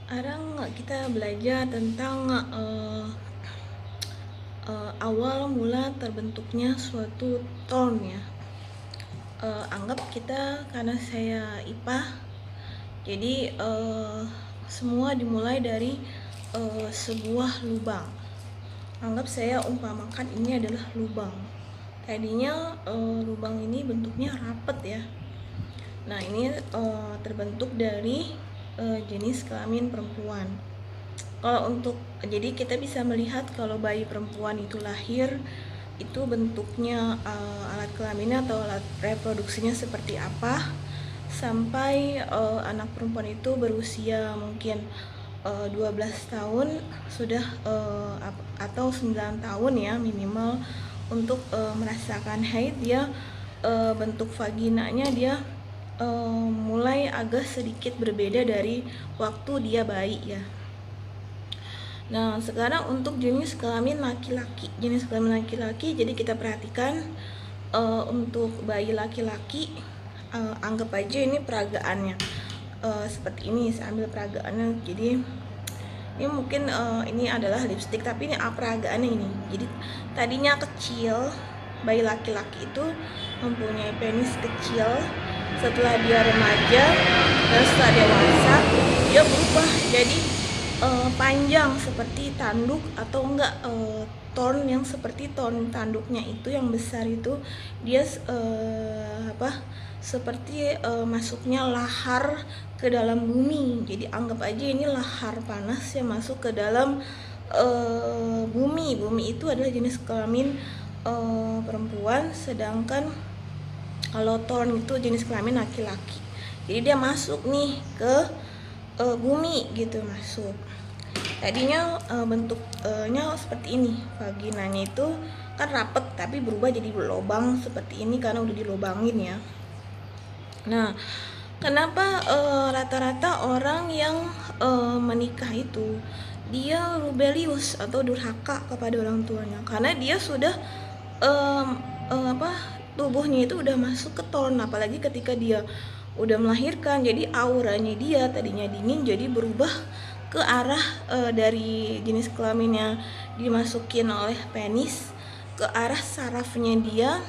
Sekarang kita belajar tentang awal mula terbentuknya suatu tone ya. Anggap kita, karena saya IPA, jadi semua dimulai dari sebuah lubang. Anggap saya umpamakan ini adalah lubang. Tadinya lubang ini bentuknya rapet ya. Nah, ini terbentuk dari jenis kelamin perempuan. Jadi kita bisa melihat kalau bayi perempuan itu lahir, itu bentuknya alat kelaminnya atau alat reproduksinya seperti apa, sampai anak perempuan itu berusia mungkin 12 tahun sudah atau 9 tahun ya minimal untuk merasakan haid. Dia bentuk vaginanya dia mulai agak sedikit berbeda dari waktu dia bayi ya. Nah, sekarang untuk jenis kelamin laki-laki. Jadi kita perhatikan untuk bayi laki-laki, anggap aja ini peragaannya seperti ini. Saya ambil peragaannya. Jadi ini mungkin ini adalah lipstick, tapi ini peragaannya ini. Jadi tadinya kecil, bayi laki-laki itu mempunyai penis kecil. Setelah dia remaja dan setelah dewasa, dia berubah jadi panjang seperti tanduk, atau enggak ton yang seperti ton tanduknya itu yang besar itu dia seperti masuknya lahar ke dalam bumi. Jadi anggap aja ini lahar panas yang masuk ke dalam bumi. Bumi itu adalah jenis kelamin perempuan, sedangkan kalau ton itu jenis kelamin laki-laki. Jadi dia masuk nih ke bumi gitu, masuk. Tadinya bentuknya seperti ini, vaginanya itu kan rapet tapi berubah jadi lubang seperti ini karena udah dilubangin ya. Nah, kenapa rata-rata orang yang menikah itu dia rebellious atau durhaka kepada orang tuanya? Karena dia sudah tubuhnya itu udah masuk ke ton, apalagi ketika dia udah melahirkan. Jadi auranya dia tadinya dingin jadi berubah ke arah dari jenis kelaminnya dimasukin oleh penis ke arah sarafnya dia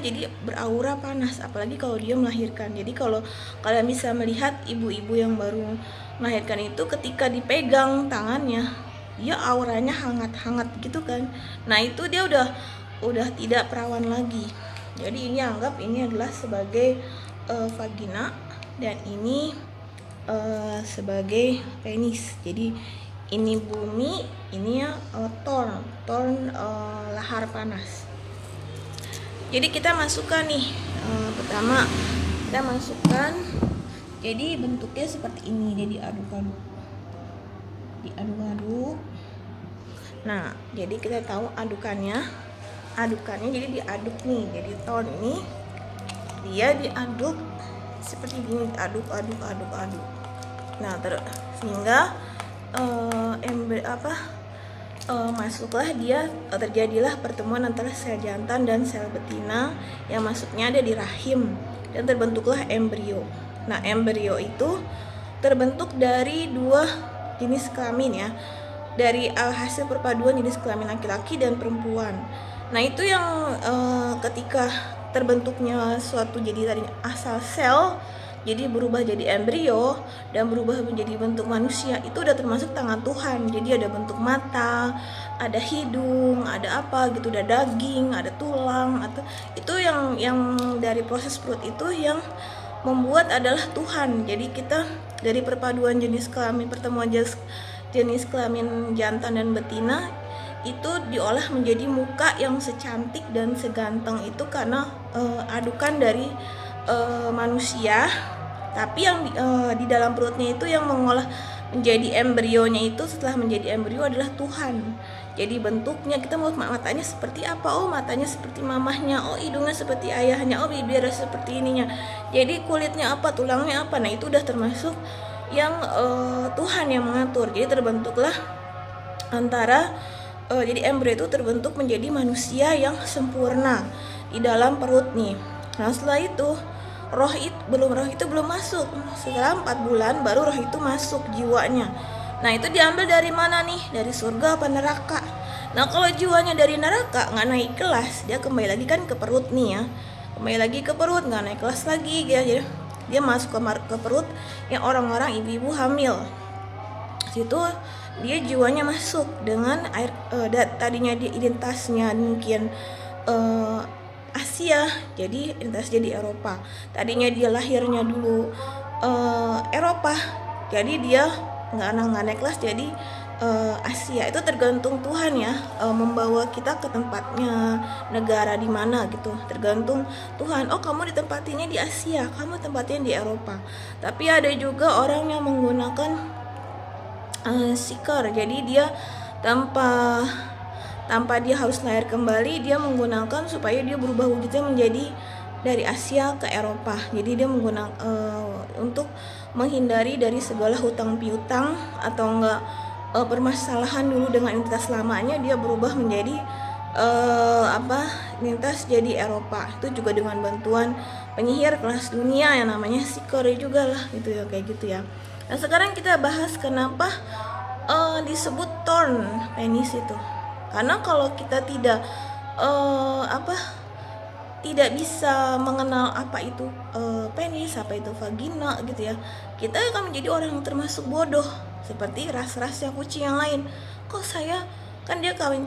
jadi beraura panas, apalagi kalau dia melahirkan. Jadi kalau kalian bisa melihat ibu-ibu yang baru melahirkan itu ketika dipegang tangannya dia auranya hangat-hangat gitu kan. Nah, itu dia udah tidak perawan lagi. Jadi ini anggap ini adalah sebagai vagina dan ini sebagai penis. Jadi ini bumi, ini ya ton lahar panas. Jadi kita masukkan nih, pertama kita masukkan, jadi bentuknya seperti ini. Jadi diaduk. Nah, jadi kita tahu adukannya jadi diaduk nih. Jadi ton ini dia diaduk seperti ini, aduk. Nah, sehingga masuklah dia, terjadilah pertemuan antara sel jantan dan sel betina yang masuknya ada di rahim dan terbentuklah embrio. Nah, embrio itu terbentuk dari dua jenis kelamin ya, dari hasil perpaduan jenis kelamin laki-laki dan perempuan. Nah, itu yang ketika terbentuknya suatu, jadi tadi asal sel jadi berubah jadi embrio dan berubah menjadi bentuk manusia, itu udah termasuk tangan Tuhan. Jadi ada bentuk mata, ada hidung, ada apa gitu, ada daging, ada tulang, atau itu yang dari proses perut itu yang membuat adalah Tuhan. Jadi kita dari perpaduan jenis kelamin, pertemuan jenis kelamin jantan dan betina itu diolah menjadi muka yang secantik dan seganteng itu karena adukan dari manusia. Tapi yang di dalam perutnya itu yang mengolah menjadi embrionya itu, setelah menjadi embrio adalah Tuhan. Jadi bentuknya kita mau matanya seperti apa? Oh, matanya seperti mamahnya. Oh, hidungnya seperti ayahnya. Oh, bibirnya seperti ininya. Jadi kulitnya apa, tulangnya apa. Nah, itu udah termasuk yang Tuhan yang mengatur. Jadi terbentuklah antara jadi embrio itu terbentuk menjadi manusia yang sempurna di dalam perut nih. Nah, setelah itu roh itu belum masuk. Setelah 4 bulan baru roh itu masuk jiwanya. Nah itu diambil dari mana nih? Dari surga apa neraka? Nah kalau jiwanya dari neraka nggak naik kelas, dia kembali lagi kan ke perut nih ya, kembali lagi ke perut, nggak naik kelas lagi ya. Jadi dia masuk ke perut yang orang-orang ibu-ibu hamil. Situ dia jiwanya masuk dengan air, tadinya dia identitasnya mungkin Asia, jadi identitas jadi Eropa. Tadinya dia lahirnya dulu Eropa, jadi dia nggak naik kelas jadi Asia. Itu tergantung Tuhan ya, membawa kita ke tempatnya negara di mana gitu, tergantung Tuhan. Oh kamu ditempatinya di Asia, kamu tempatnya di Eropa. Tapi ada juga orang yang menggunakan seeker, jadi dia tanpa dia harus lahir kembali, dia menggunakan supaya dia berubah wujudnya menjadi dari Asia ke Eropa. Jadi dia menggunakan untuk menghindari dari segala hutang piutang atau enggak permasalahan dulu dengan identitas lamanya, dia berubah menjadi identitas jadi Eropa. Itu juga dengan bantuan penyihir kelas dunia yang namanya seeker juga lah gitu ya, kayak gitu ya. Nah sekarang kita bahas kenapa disebut thorn penis itu. Karena kalau kita tidak tidak bisa mengenal apa itu penis, apa itu vagina gitu ya, kita akan menjadi orang yang termasuk bodoh, seperti ras-rasnya kucing yang lain. Kok saya, kan dia kawin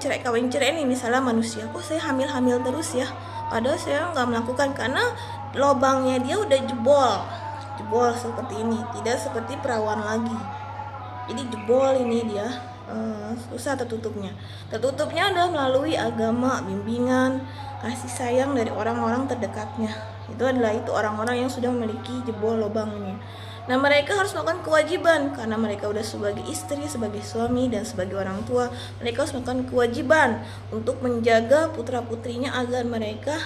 cerai nih misalnya manusia, kok saya hamil terus ya, padahal saya nggak melakukan, karena lobangnya dia udah jebol seperti ini, tidak seperti perawan lagi. Jadi jebol ini dia, susah tertutupnya adalah melalui agama, bimbingan, kasih sayang dari orang-orang terdekatnya. Itu orang-orang yang sudah memiliki jebol lubang ini. Nah mereka harus melakukan kewajiban, karena mereka udah sebagai istri, sebagai suami, dan sebagai orang tua. Mereka harus melakukan kewajiban untuk menjaga putra putrinya agar mereka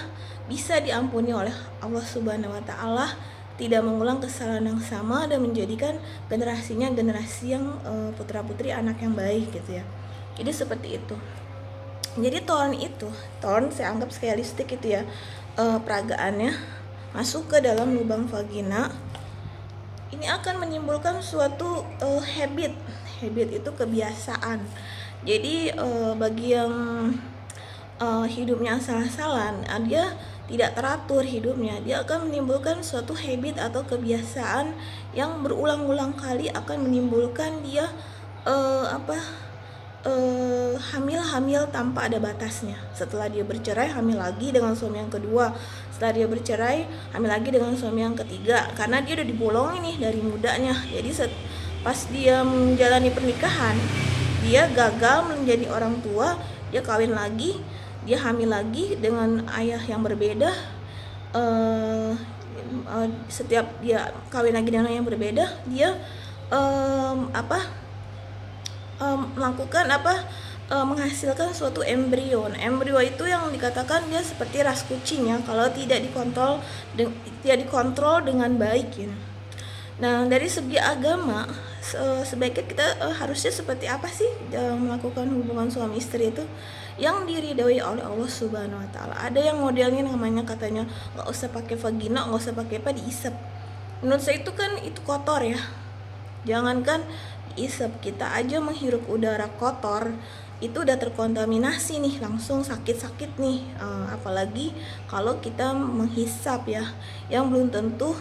bisa diampuni oleh Allah Subhanahu wa Ta'ala, tidak mengulang kesalahan yang sama, dan menjadikan generasinya generasi yang putra putri anak yang baik gitu ya. Jadi seperti itu. Jadi thorn saya anggap realistik itu ya, peragaannya masuk ke dalam lubang vagina. Ini akan menimbulkan suatu habit itu kebiasaan. Jadi bagi yang hidupnya asal-asalan, dia tidak teratur hidupnya, dia akan menimbulkan suatu habit atau kebiasaan yang berulang-ulang kali akan menimbulkan dia hamil tanpa ada batasnya. Setelah dia bercerai, hamil lagi dengan suami yang kedua. Setelah dia bercerai, hamil lagi dengan suami yang ketiga, karena dia udah dibolongin nih dari mudanya. Jadi pas dia menjalani pernikahan, dia gagal menjadi orang tua, dia kawin lagi, dia hamil lagi dengan ayah yang berbeda. Setiap dia kawin lagi dengan ayah yang berbeda, dia melakukan menghasilkan suatu embrio. Nah, embrio itu yang dikatakan dia seperti ras kucing ya, kalau tidak dikontrol dengan baik ya. Nah dari segi agama, sebaiknya kita harusnya seperti apa sih melakukan hubungan suami istri itu yang diridhoi oleh Allah Subhanahu wa Ta'ala. Ada yang modelnya namanya katanya nggak usah pakai vagina, nggak usah pakai diisep. Menurut saya itu kan itu kotor ya. Jangankan diisep, kita aja menghirup udara kotor itu udah terkontaminasi nih, langsung sakit nih. Apalagi kalau kita menghisap ya, yang belum tentu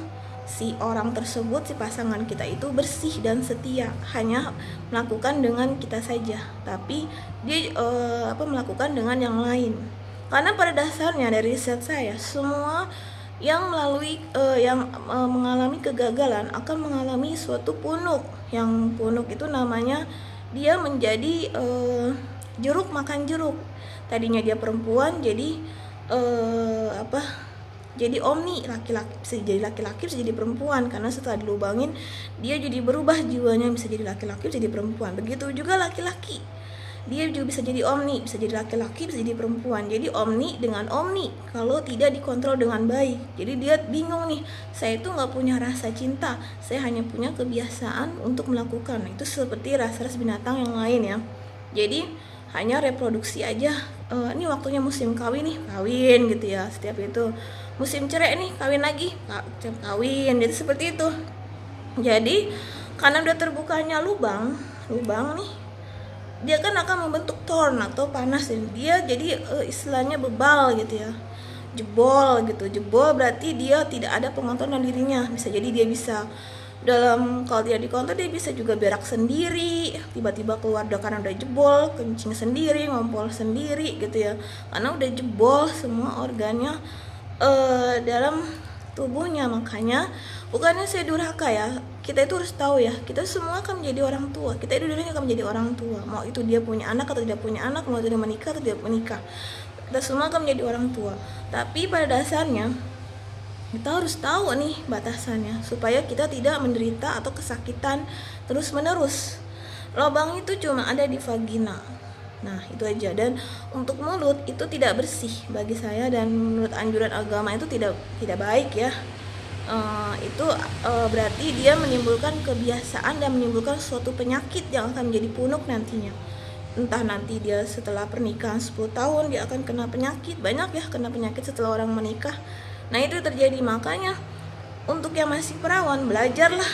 si orang tersebut, si pasangan kita itu bersih dan setia, hanya melakukan dengan kita saja, tapi dia melakukan dengan yang lain. Karena pada dasarnya dari riset saya, semua yang mengalami kegagalan akan mengalami suatu punuk. Yang punuk itu namanya dia menjadi jeruk makan jeruk. Tadinya dia perempuan jadi jadi omni, laki-laki bisa jadi laki-laki, bisa jadi perempuan, karena setelah dilubangin dia jadi berubah jiwanya, bisa jadi laki-laki, bisa jadi perempuan. Begitu juga laki-laki, dia juga bisa jadi omni, bisa jadi laki-laki, bisa jadi perempuan. Jadi omni dengan omni kalau tidak dikontrol dengan baik. Jadi dia bingung nih, saya itu nggak punya rasa cinta, saya hanya punya kebiasaan untuk melakukan. Itu seperti ras-ras binatang yang lain ya. Jadi hanya reproduksi aja. Ini waktunya musim kawin nih, kawin gitu ya. Setiap itu musim cerai nih, kawin lagi, kawin, jadi seperti itu. Jadi karena udah terbukanya lubang nih, dia kan akan membentuk thorn atau panas, dan dia jadi istilahnya bebal gitu ya, jebol gitu. Jebol berarti dia tidak ada pengontrolan dirinya. Bisa jadi dia bisa kalau dia dikontrol, dia bisa juga berak sendiri, tiba-tiba keluar karena udah jebol, kencing sendiri, ngompol sendiri gitu ya, karena udah jebol semua organnya dalam tubuhnya. Makanya bukannya saya durhaka ya, kita itu harus tahu ya, kita semua akan menjadi orang tua, kita itu dulunya akan menjadi orang tua, mau itu dia punya anak atau tidak punya anak, mau itu dia menikah atau tidak menikah, kita semua akan menjadi orang tua. Tapi pada dasarnya kita harus tahu nih batasannya, supaya kita tidak menderita atau kesakitan terus menerus. Lubang itu cuma ada di vagina, nah itu aja. Dan untuk mulut itu tidak bersih bagi saya, dan menurut anjuran agama itu tidak baik ya. Itu berarti dia menimbulkan kebiasaan dan menimbulkan suatu penyakit yang akan menjadi punuk nantinya. Entah nanti dia setelah pernikahan 10 tahun dia akan kena penyakit. Banyak ya kena penyakit setelah orang menikah. Nah itu terjadi. Makanya untuk yang masih perawan, belajarlah,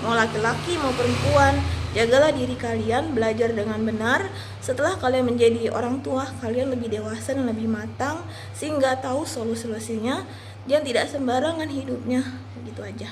mau laki-laki mau perempuan, jagalah diri kalian, belajar dengan benar. Setelah kalian menjadi orang tua, kalian lebih dewasa dan lebih matang, sehingga tahu solusi-solusinya, dan tidak sembarangan hidupnya. Begitu aja.